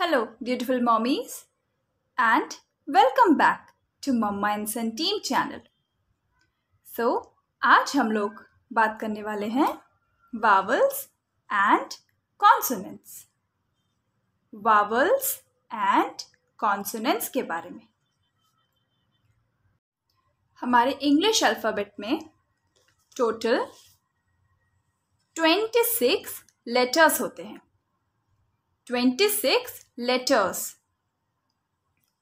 Hello, beautiful mommies, and welcome back to Mama and Son Team Channel. So, आज हम लोग बात करने वाले हैं vowels and consonants. Vowels and consonants के बारे में. हमारे इंग्लिश अल्फ़ाबेट में टोटल 26 लेटर्स होते हैं. 26 लेटर्स.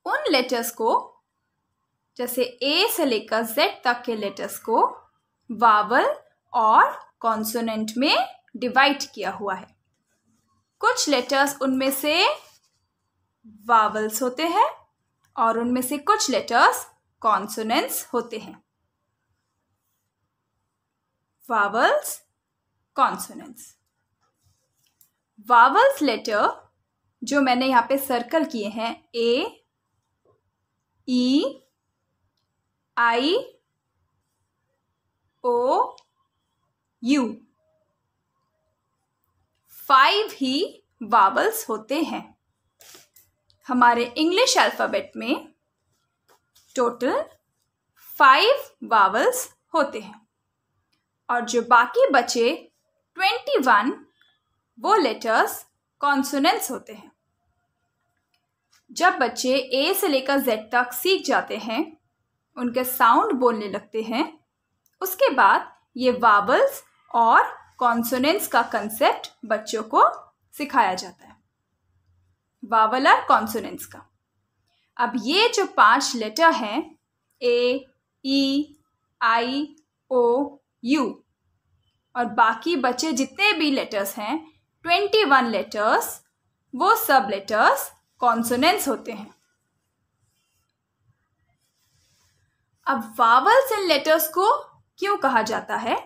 उन लेटर्स को जैसे ए से लेकर जेड तक के लेटर्स को वावल और कॉन्सोनेंट में डिवाइड किया हुआ है. कुछ लेटर्स उनमें से वावल्स होते हैं और उनमें से कुछ लेटर्स कॉन्सोनेंट्स होते हैं. Vowels, consonants. वावल्स लेटर जो मैंने यहाँ पे सर्कल किए हैं ए, ई, आई, ओ, यू, 5 ही वावल्स होते हैं. हमारे इंग्लिश अल्फ़ाबेट में टोटल 5 वावल्स होते हैं और जो बाकी बचे 21 वो लेटर्स कॉन्सोनेंट्स होते हैं. जब बच्चे ए से लेकर जेड तक सीख जाते हैं, उनके साउंड बोलने लगते हैं, उसके बाद ये वावल्स और कॉन्सोनेंट्स का कंसेप्ट बच्चों को सिखाया जाता है. वावल और कॉन्सोनेंट्स का. अब ये जो 5 लेटर हैं ए, ई, आई, ओ, यू और बाकी बचे जितने भी लेटर्स हैं 21 लेटर्स, वो सब लेटर्स कॉन्सोनेंट्स होते हैं. अब वावल्स इन लेटर्स को क्यों कहा जाता है?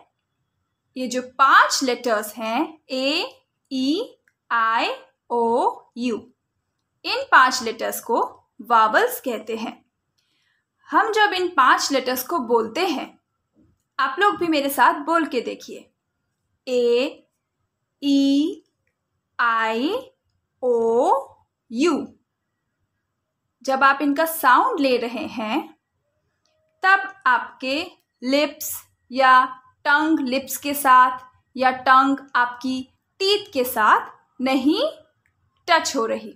ये जो 5 लेटर्स हैं ए, ई, आई, ओ, यू, इन 5 लेटर्स को वावल्स कहते हैं. हम जब इन 5 लेटर्स को बोलते हैं, आप लोग भी मेरे साथ बोल के देखिए. ए, ई, आई, ओ, यू. जब आप इनका साउंड ले रहे हैं तब आपके लिप्स या टंग लिप्स के साथ या टंग आपकी टीथ के साथ नहीं टच हो रही.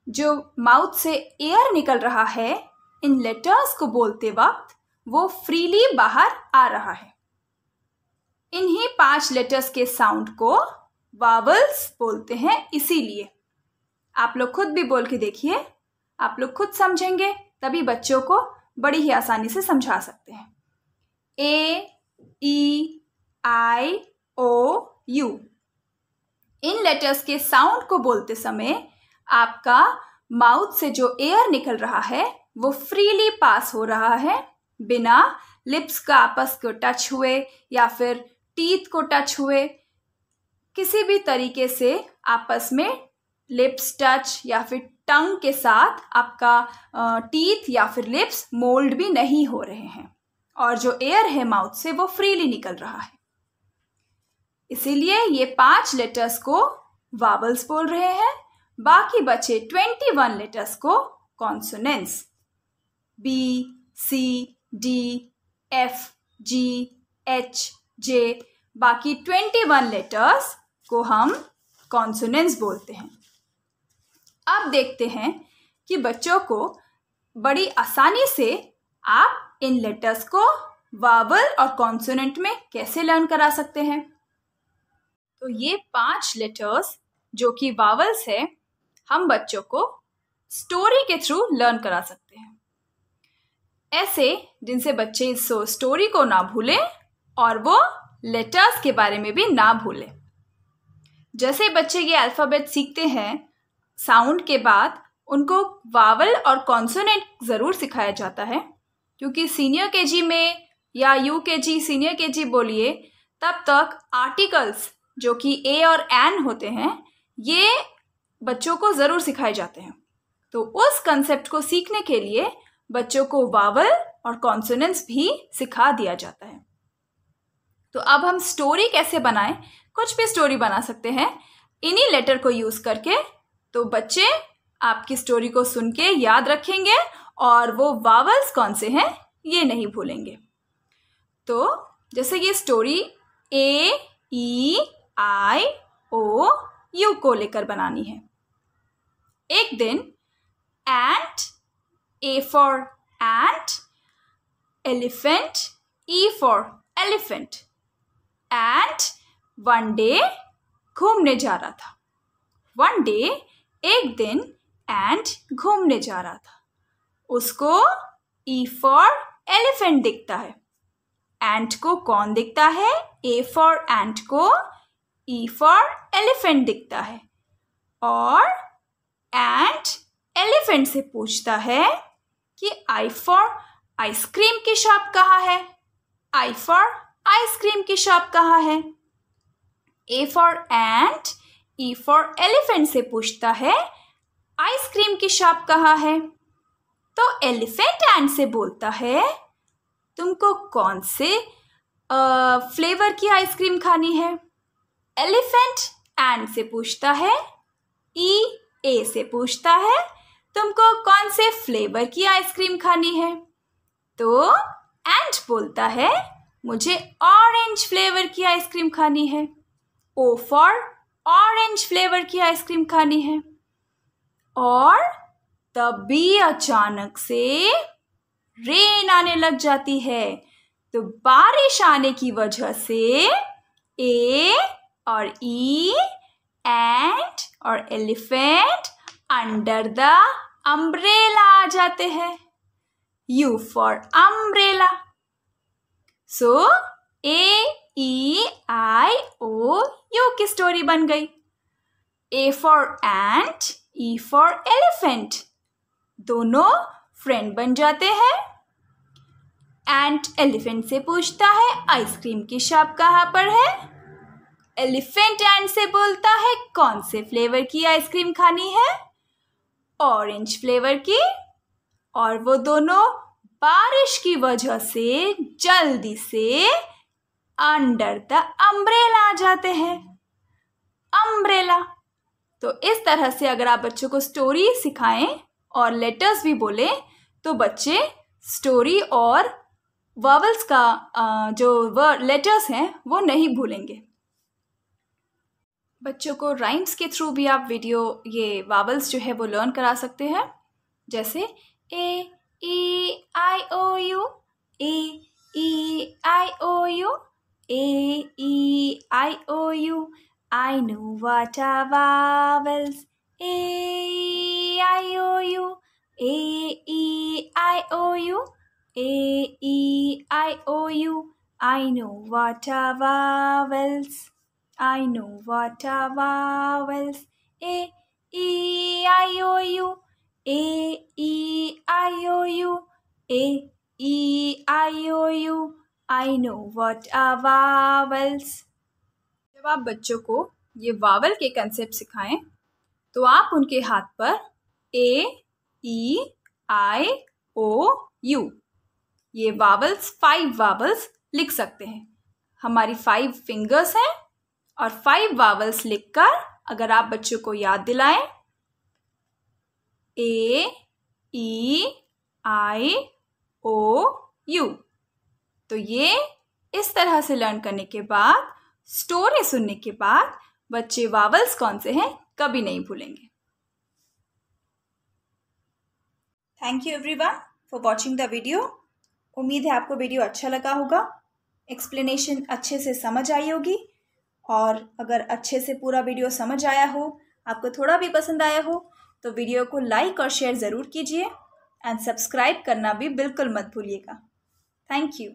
जो माउथ से एयर निकल रहा है इन लेटर्स को बोलते वक्त वो फ्रीली बाहर आ रहा है. इन्हीं 5 लेटर्स के साउंड को वावल्स बोलते हैं. इसीलिए आप लोग खुद भी बोल के देखिए, आप लोग खुद समझेंगे तभी बच्चों को बड़ी ही आसानी से समझा सकते हैं. ए, ई, आई, ओ, यू. इन लेटर्स के साउंड को बोलते समय आपका माउथ से जो एयर निकल रहा है वो फ्रीली पास हो रहा है, बिना लिप्स का आपस को टच हुए या फिर टीथ को टच हुए. किसी भी तरीके से आपस में लिप्स टच या फिर टंग के साथ आपका टीथ या फिर लिप्स मोल्ड भी नहीं हो रहे हैं और जो एयर है माउथ से वो फ्रीली निकल रहा है. इसीलिए ये 5 लेटर्स को वावल्स बोल रहे हैं. बाकी बचे 21 लेटर्स को कॉन्सोनेंट्स. बी, सी, डी, एफ, जी, एच, जे, बाकी 21 लेटर्स को हम कॉन्सोनेंट्स बोलते हैं. अब देखते हैं कि बच्चों को बड़ी आसानी से आप इन लेटर्स को वावल और कॉन्सोनेंट में कैसे लर्न करा सकते हैं. तो ये 5 लेटर्स जो कि वावल्स है, हम बच्चों को स्टोरी के थ्रू लर्न करा सकते हैं. ऐसे जिनसे बच्चे इस स्टोरी को ना भूलें और वो लेटर्स के बारे में भी ना भूलें. जैसे बच्चे ये अल्फ़ाबेट सीखते हैं, साउंड के बाद उनको वावल और कॉन्सोनेंट ज़रूर सिखाया जाता है, क्योंकि सीनियर केजी में या यूकेजी, सीनियर केजी बोलिए, तब तक आर्टिकल्स जो कि ए और एन होते हैं ये बच्चों को ज़रूर सिखाए जाते हैं. तो उस कंसेप्ट को सीखने के लिए बच्चों को वावल और कॉन्सोनेंट्स भी सिखा दिया जाता है. तो अब हम स्टोरी कैसे बनाएं? कुछ भी स्टोरी बना सकते हैं इन्हीं लेटर को यूज़ करके तो बच्चे आपकी स्टोरी को सुन के याद रखेंगे और वो वावल्स कौन से हैं ये नहीं भूलेंगे। तो जैसे ये story A, E, I, O, U को लेकर बनानी है। एक दिन ant, A for ant, elephant, E for elephant, ant one day घूमने जा रहा था। One day एक दिन ant घूमने जा रहा था। उसको E for elephant दिखता है। ant को कौन दिखता है? A for ant को E for elephant दिखता है। और ant elephant से पूछता है कि I for आइसक्रीम की शॉप कहाँ है? I for आइसक्रीम की शॉप कहाँ है? A for ant, E for elephant से पूछता है आइसक्रीम की शॉप कहाँ है? तो एलिफेंट ant से बोलता है तुमको कौन से फ्लेवर की आइसक्रीम खानी है? एलिफेंट ant से पूछता है, A से पूछता है तुमको कौन से फ्लेवर की आइसक्रीम खानी है? तो ant बोलता है मुझे ऑरेंज फ्लेवर की आइसक्रीम खानी है। O for ऑरेंज फ्लेवर की आइसक्रीम खानी है। और तभी अचानक से रेन आने लग जाती है। तो बारिश आने की वजह से A और E, ant और एलिफेंट अंडर द अम्ब्रेला आ जाते हैं। U for umbrella. So A, E, I, O, U की स्टोरी बन गई। A for ant, E for elephant दोनों फ्रेंड बन जाते हैं। एंट एलिफेंट से पूछता है आइसक्रीम की शॉप कहाँ पर है? एलिफेंट एंट से बोलता है कौन से फ्लेवर की आइसक्रीम खानी है? ऑरेंज फ्लेवर की। और वो दोनों बारिश की वजह से जल्दी से अंडर द अम्ब्रेला आ जाते हैं। अम्ब्रेला। तो इस तरह से अगर आप बच्चों को स्टोरी सिखाएं और लेटर्स भी बोले तो बच्चे स्टोरी और वावल्स का जो लेटर्स हैं वो नहीं भूलेंगे। बच्चों को राइम्स के थ्रू भी आप ये वावल्स जो है वो लर्न करा सकते हैं। जैसे A, E, I, O, U, A, E, I, O, U, A, E, I, O, U. I know what are vowels. A, E, I, O, U. A, E, I, O, U. A, E, I, O, U. I know what are vowels. I know what are vowels. A, E, I, O, U. A, E, I, O, U. A, E, I, O, U. I know what are vowels. जब आप बच्चों को ये vowel के concept सिखाएं तो आप उनके हाथ पर A, E, I, O, U ये वावल्स 5 वावल्स लिख सकते हैं। हमारी 5 फिंगर्स हैं और 5 वावल्स लिखकर अगर आप बच्चों को याद दिलाएं A, E, I, O, U तो ये इस तरह से लर्न करने के बाद स्टोरी सुनने के बाद बच्चे वावल्स कौन से हैं कभी नहीं भूलेंगे। Thank you everyone for watching the video. उम्मीद है आपको वीडियो अच्छा लगा होगा, एक्सप्लेनेशन अच्छे से समझ आई होगी और अगर अच्छे से पूरा वीडियो समझ आया हो, आपको थोड़ा भी पसंद आया हो तो वीडियो को लाइक और शेयर ज़रूर कीजिए एंड सब्सक्राइब करना भी बिल्कुल मत भूलिएगा। Thank you.